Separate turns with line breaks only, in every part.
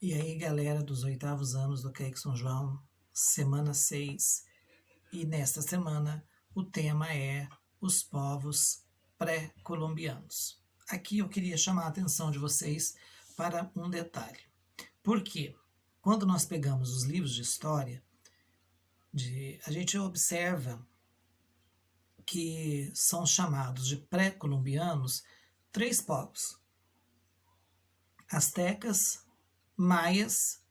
E aí, galera dos 8º anos do CAIC São João, semana 6. E nesta semana o tema é os povos pré-colombianos. Aqui eu queria chamar a atenção de vocês para um detalhe. Por quê? Quando nós pegamos os livros de história, a gente observa que são chamados de pré-colombianos 3 povos: astecas, maias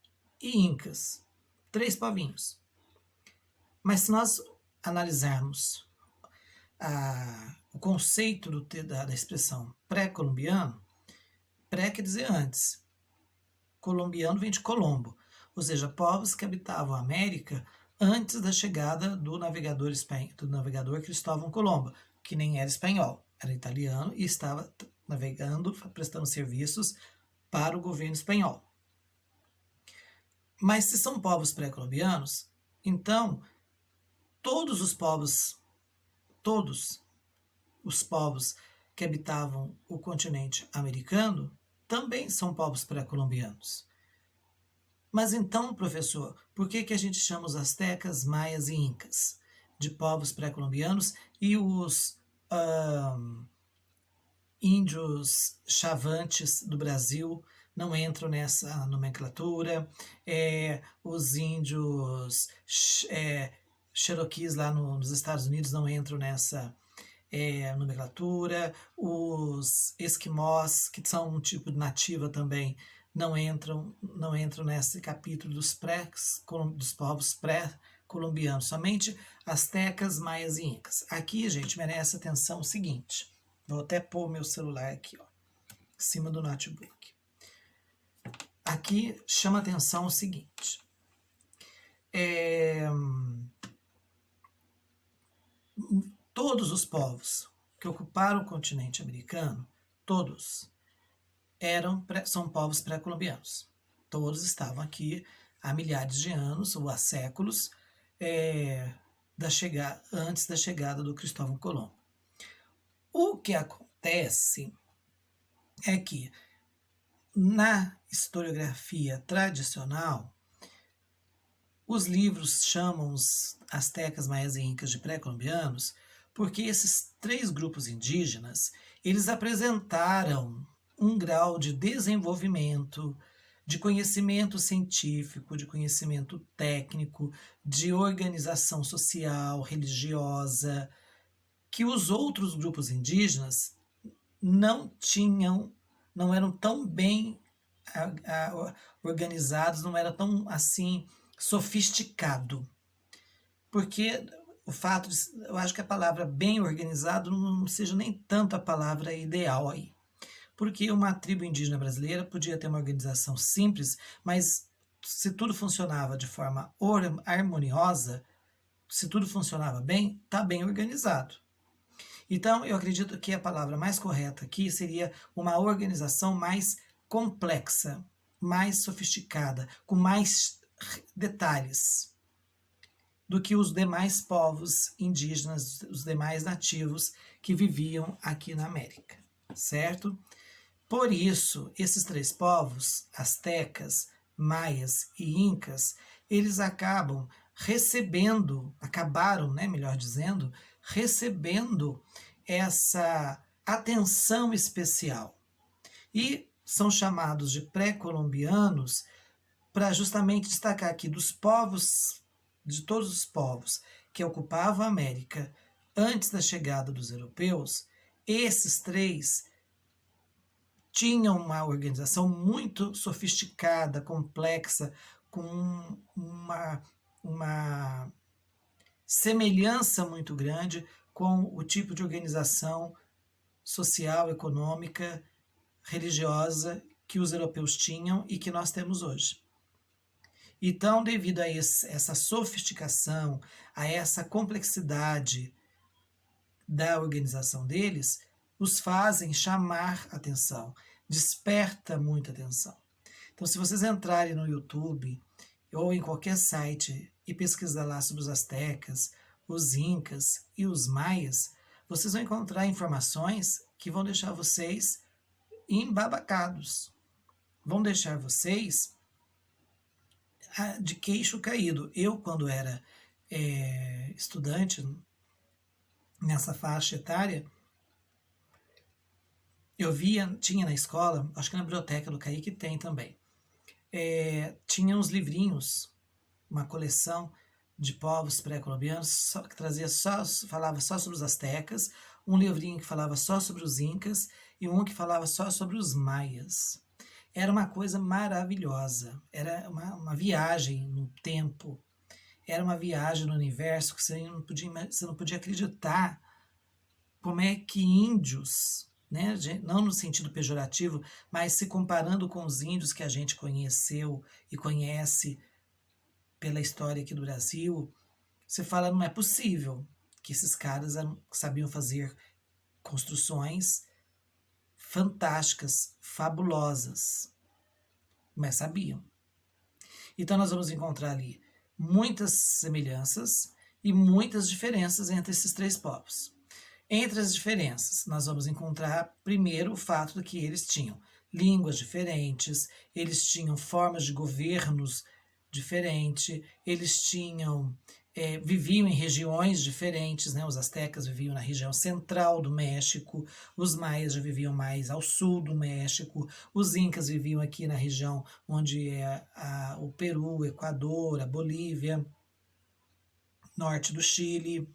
e incas. 3 povinhos. Mas se nós analisarmos o conceito da expressão pré-colombiano, pré quer dizer antes, colombiano vem de Colombo, ou seja, povos que habitavam a América antes da chegada do navegador Cristóvão Colombo, que nem era espanhol, era italiano e estava navegando, prestando serviços para o governo espanhol. Mas se são povos pré-colombianos, então todos os povos que habitavam o continente americano também são povos pré-colombianos. Mas então, professor, por que a gente chama os astecas, maias e incas de povos pré-colombianos e os índios chavantes do Brasil não entram nessa nomenclatura? Os índios Cherokees lá nos Estados Unidos não entram nessa nomenclatura, os esquimós, que são um tipo de nativa também, não entram nesse capítulo dos povos pré-colombianos, somente astecas, maias e incas. Aqui, gente, merece atenção o seguinte, vou até pôr meu celular aqui, ó, em cima do notebook. Aqui chama atenção o seguinte, todos os povos que ocuparam o continente americano, todos são povos pré-colombianos. Todos estavam aqui há milhares de anos ou há séculos antes da chegada do Cristóvão Colombo. O que acontece é que na historiografia tradicional, os livros chamam os astecas, maias e incas de pré-colombianos porque esses 3 grupos indígenas, eles apresentaram um grau de desenvolvimento, de conhecimento científico, de conhecimento técnico, de organização social, religiosa, que os outros grupos indígenas não eram tão bem organizados, não era tão assim sofisticado. Porque o fato de, eu acho que a palavra bem organizado não seja nem tanto a palavra ideal aí. Porque uma tribo indígena brasileira podia ter uma organização simples, mas se tudo funcionava de forma harmoniosa, se tudo funcionava bem, está bem organizado. Então, eu acredito que a palavra mais correta aqui seria uma organização mais complexa, mais sofisticada, com mais detalhes do que os demais povos indígenas, os demais nativos que viviam aqui na América, certo? Por isso, esses 3 povos, astecas, maias e incas, eles acabaram, melhor dizendo, recebendo essa atenção especial. E são chamados de pré-colombianos para justamente destacar aqui de todos os povos que ocupavam a América antes da chegada dos europeus, esses 3 tinham uma organização muito sofisticada, complexa, com uma semelhança muito grande com o tipo de organização social, econômica, religiosa que os europeus tinham e que nós temos hoje. Então, devido a essa sofisticação, a essa complexidade da organização deles, os fazem chamar atenção, desperta muita atenção. Então, se vocês entrarem no YouTube ou em qualquer site e pesquisar lá sobre os astecas, os incas e os maias, vocês vão encontrar informações que vão deixar vocês embabacados, vão deixar vocês de queixo caído. Eu, quando era estudante, nessa faixa etária, eu via, tinha na escola, acho que na biblioteca do Kaique tem também, tinha uns livrinhos, uma coleção de povos pré-colombianos que trazia falava só sobre os astecas, um livrinho que falava só sobre os incas e um que falava só sobre os maias. Era uma coisa maravilhosa, era uma viagem no tempo, era uma viagem no universo que você não podia acreditar como é que índios, né, não no sentido pejorativo, mas se comparando com os índios que a gente conheceu e conhece pela história aqui do Brasil, você fala, não é possível que esses caras sabiam fazer construções fantásticas, fabulosas, mas sabiam. Então nós vamos encontrar ali muitas semelhanças e muitas diferenças entre esses três povos. Entre as diferenças, nós vamos encontrar primeiro o fato de que eles tinham línguas diferentes, eles tinham formas de governos diferentes, eles tinham viviam em regiões diferentes, né? Os astecas viviam na região central do México, os maias já viviam mais ao sul do México, os incas viviam aqui na região onde é o Peru, o Equador, a Bolívia, norte do Chile.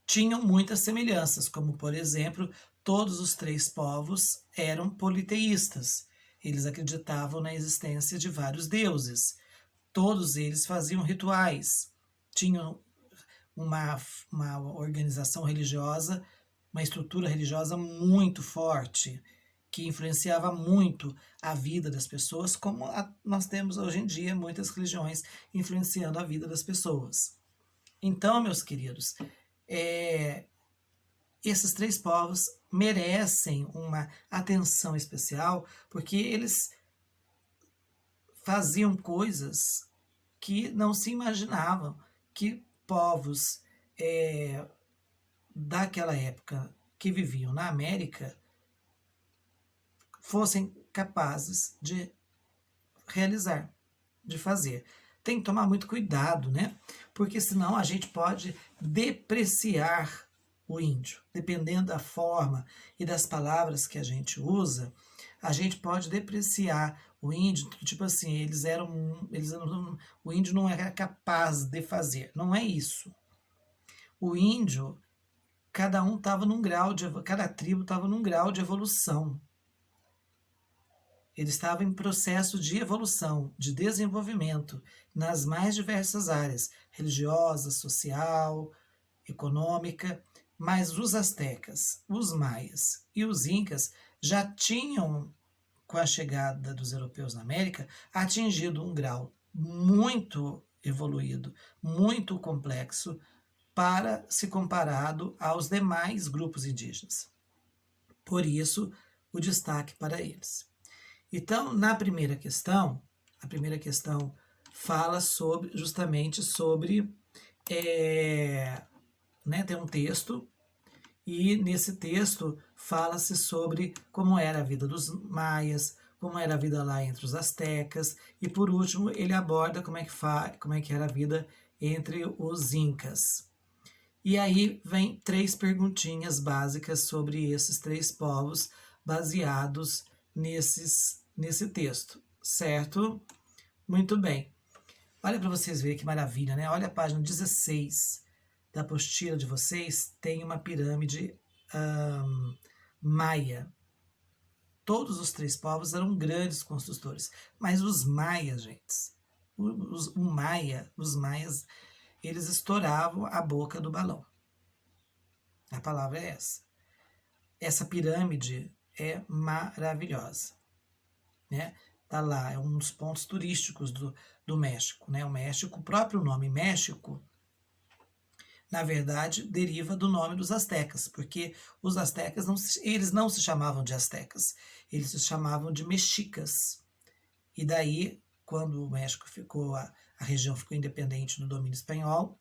Tinham muitas semelhanças, como, por exemplo, todos os três povos eram politeístas. Eles acreditavam na existência de vários deuses. Todos eles faziam rituais, tinham uma organização religiosa, uma estrutura religiosa muito forte, que influenciava muito a vida das pessoas, como nós temos hoje em dia muitas religiões influenciando a vida das pessoas. Então, meus queridos, esses três povos merecem uma atenção especial, porque eles faziam coisas que não se imaginavam que povos daquela época que viviam na América fossem capazes de realizar, de fazer. Tem que tomar muito cuidado, né? Porque senão a gente pode depreciar o índio. Dependendo da forma e das palavras que a gente usa, a gente pode depreciar o índio, tipo assim, o índio não era capaz de fazer. Não é isso. O índio, cada tribo estava num grau de evolução. Ele estava em processo de evolução, de desenvolvimento, nas mais diversas áreas, religiosa, social, econômica, mas os astecas, os maias e os incas já tinham, com a chegada dos europeus na América, atingido um grau muito evoluído, muito complexo, para se comparado aos demais grupos indígenas. Por isso, o destaque para eles. Então, a primeira questão fala justamente sobre, tem um texto, e nesse texto fala-se sobre como era a vida dos maias, como era a vida lá entre os astecas, e por último ele aborda como é que era a vida entre os incas. E aí vem 3 perguntinhas básicas sobre esses 3 povos, baseados nesse texto, certo? Muito bem. Olha para vocês verem que maravilha, né? Olha a página 16 da apostila de vocês, tem uma pirâmide maia. Todos os 3 povos eram grandes construtores, mas os maias, gente, os maias, eles estouravam a boca do balão. A palavra é essa. Essa pirâmide é maravilhosa, né? Tá lá, é um dos pontos turísticos do México, né? O próprio nome México, na verdade, deriva do nome dos astecas, porque os astecas eles não se chamavam de astecas, eles se chamavam de mexicas. E daí, quando o México a região ficou independente do domínio espanhol,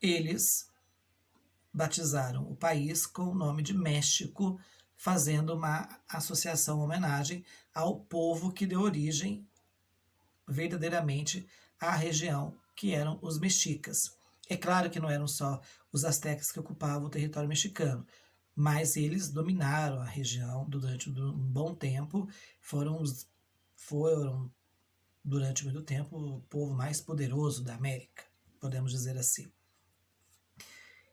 eles batizaram o país com o nome de México, fazendo uma associação, uma homenagem ao povo que deu origem verdadeiramente à região, que eram os mexicas. É claro que não eram só os astecas que ocupavam o território mexicano, mas eles dominaram a região durante um bom tempo, foram durante muito tempo o povo mais poderoso da América, podemos dizer assim.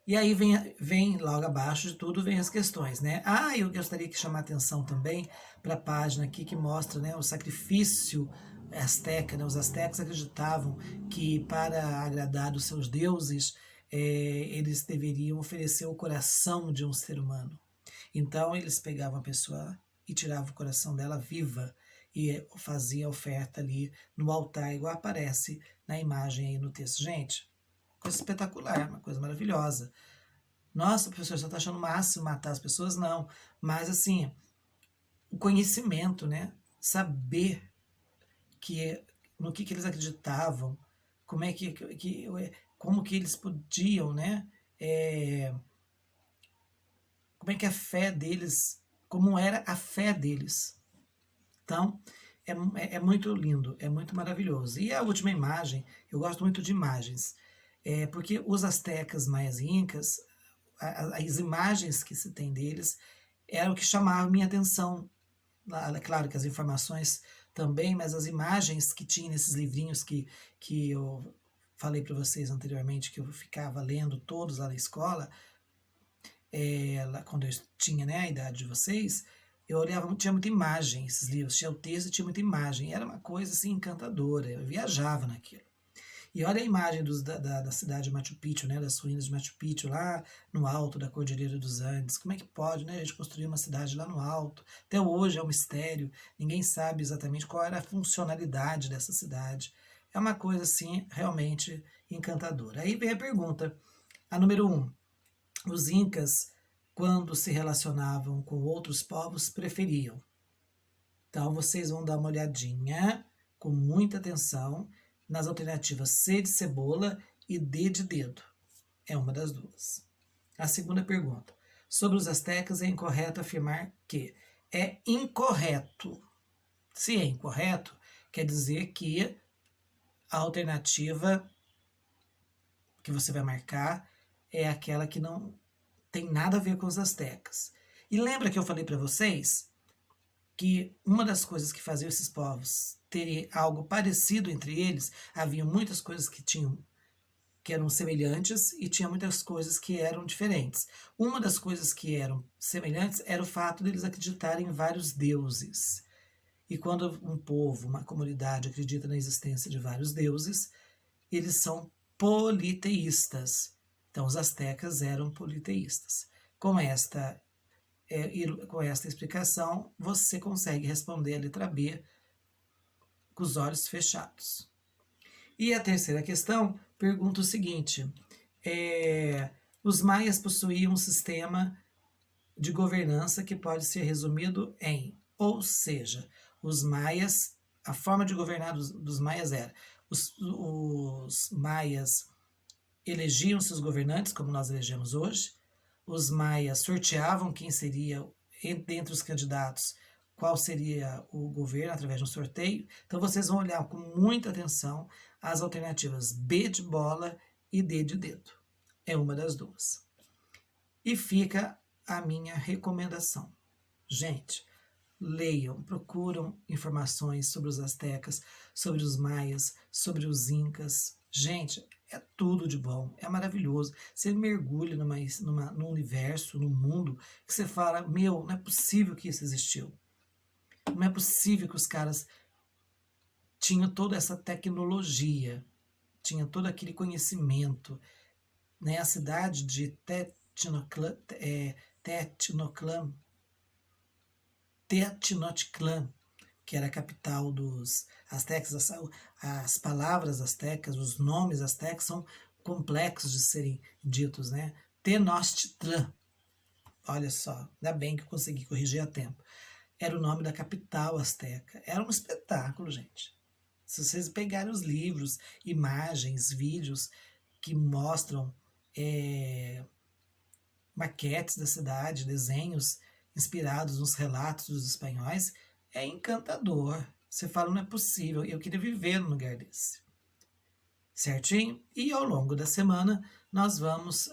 E aí vem logo abaixo de tudo, vem as questões, né? Eu gostaria de chamar atenção também para a página aqui que mostra, né, o sacrifício asteca, né? Os astecas acreditavam que para agradar os seus deuses, eles deveriam oferecer o coração de um ser humano. Então eles pegavam a pessoa e tiravam o coração dela viva e fazia a oferta ali no altar, igual aparece na imagem aí no texto. Gente, coisa espetacular, uma coisa maravilhosa. Nossa, professor, você está achando o máximo matar as pessoas? Não. Mas, assim, o conhecimento, né? Saber no que eles acreditavam, como é como que eles podiam, né? Como é que a fé deles, como era a fé deles. Então, é muito lindo, é muito maravilhoso. E a última imagem, eu gosto muito de imagens, porque os astecas, maias e incas, as imagens que se tem deles era o que chamava minha atenção. É claro que as informações também, mas as imagens que tinha nesses livrinhos que eu falei para vocês anteriormente, que eu ficava lendo todos lá na escola, quando eu tinha, né, a idade de vocês, eu olhava, tinha muita imagem, esses livros, tinha o texto e tinha muita imagem, era uma coisa assim encantadora, eu viajava naquilo. E olha a imagem da cidade de Machu Picchu, né, das ruínas de Machu Picchu, lá no alto da Cordilheira dos Andes. Como é que pode, né, a gente construir uma cidade lá no alto? Até hoje é um mistério, ninguém sabe exatamente qual era a funcionalidade dessa cidade. É uma coisa, assim, realmente encantadora. Aí vem a pergunta, a número 1. Os incas, quando se relacionavam com outros povos, preferiam. Então, vocês vão dar uma olhadinha com muita atenção nas alternativas C de cebola e D de dedo. É uma das duas. A segunda pergunta. Sobre os astecas, é incorreto afirmar que é incorreto. Se é incorreto, quer dizer que a alternativa que você vai marcar é aquela que não tem nada a ver com os astecas. E lembra que eu falei para vocês que uma das coisas que faziam esses povos terem algo parecido entre eles, havia muitas coisas que eram semelhantes e tinha muitas coisas que eram diferentes. Uma das coisas que eram semelhantes era o fato deles acreditarem em vários deuses. E quando um povo, uma comunidade acredita na existência de vários deuses, eles são politeístas. Então os astecas eram politeístas. Com esta explicação, você consegue responder a letra B com os olhos fechados. E a terceira questão pergunta o seguinte: os maias possuíam um sistema de governança que pode ser resumido em, ou seja, os maias, a forma de governar dos maias era, os maias elegiam seus governantes, como nós elegemos hoje, os maias sorteavam quem seria, dentre os candidatos, qual seria o governo através de um sorteio. Então vocês vão olhar com muita atenção as alternativas B de bola e D de dedo. É uma das duas. E fica a minha recomendação. Gente, leiam, procuram informações sobre os astecas, sobre os maias, sobre os incas. Gente, é tudo de bom, é maravilhoso. Você mergulha num universo, num mundo, que você fala, meu, não é possível que isso existiu. Não é possível que os caras tinham toda essa tecnologia, tinham todo aquele conhecimento. Né? A cidade de Tenochtitlan, que era a capital dos astecas, as palavras astecas, os nomes astecas são complexos de serem ditos, né? Tenochtitlan, olha só, ainda bem que eu consegui corrigir a tempo. Era o nome da capital asteca. Era um espetáculo, gente. Se vocês pegarem os livros, imagens, vídeos que mostram maquetes da cidade, desenhos inspirados nos relatos dos espanhóis, é encantador. Você fala, não é possível, eu queria viver num lugar desse. Certinho? E ao longo da semana nós vamos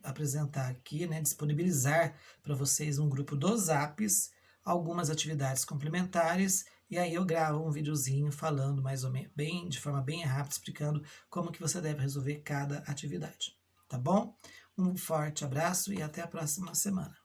apresentar aqui, né, disponibilizar para vocês um grupo do Zaps, algumas atividades complementares, e aí eu gravo um videozinho falando mais ou menos, de forma bem rápida, explicando como que você deve resolver cada atividade. Tá bom? Um forte abraço e até a próxima semana.